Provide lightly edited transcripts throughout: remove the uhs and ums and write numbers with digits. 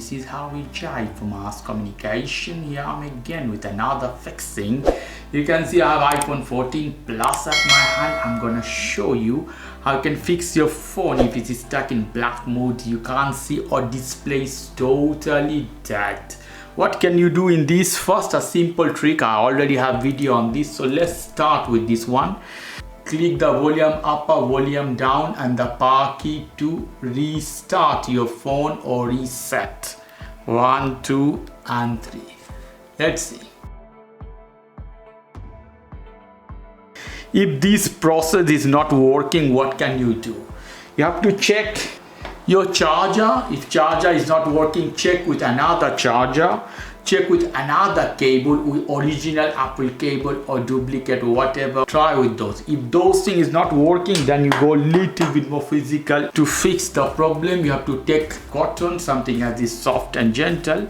this is how we jive for mass communication. Here I'm again with another fixing. You can see I have iPhone 14 Plus at my hand. I'm gonna show you how you can fix your phone if it is stuck in black mode, you can't see, or displays totally dead. What can you do in this? First, a simple trick. I already have video on this, so let's start with this one. Click the volume up or volume down and the power key to restart your phone or reset. 1, 2 and 3. Let's see. If this process is not working, what can you do? You have to check your charger. If charger is not working, check with another charger. Check with another cable, with original Apple cable or duplicate or whatever. Try with those. If those things is not working, then you go a little bit more physical. To fix the problem, you have to take cotton, something as this soft and gentle.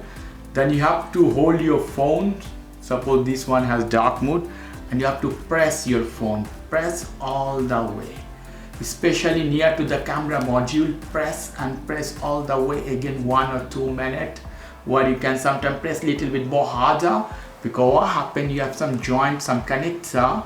Then you have to hold your phone. Suppose this one has dark mode, and you have to press your phone. Press all the way. Especially near to the camera module, press and press all the way again 1 or 2 minutes. Where you can sometimes press a little bit more harder, because what happens, you have some joint, some connector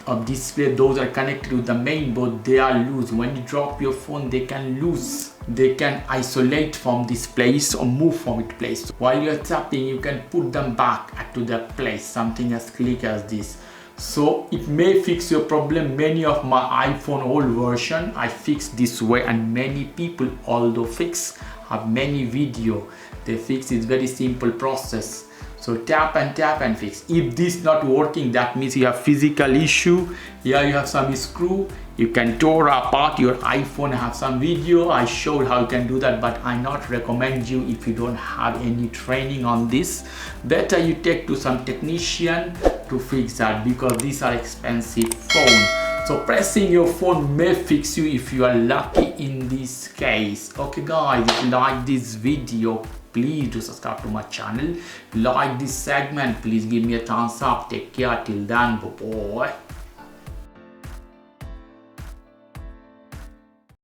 of display, those are connected to the main board, they are loose. When you drop your phone, they can lose, they can isolate from this place or move from its place. While you're tapping, you can put them back to the place, something as quick as this. So it may fix your problem. Many of my iPhone old version I fixed this way, and many people although fix have many video they fix. It's very simple process. So tap and fix. If this not working, that means you have physical issue. Here you have some screw, you can tear apart your iPhone. I have some video I showed how you can do that, but I not recommend you if you don't have any training on this. Better you take to some technician to fix that, because these are expensive phones. So pressing your phone may fix you if you are lucky in this case. Okay guys, if you like this video, please do subscribe to my channel. Like this segment, please give me a thumbs up. Take care till then, bye bye.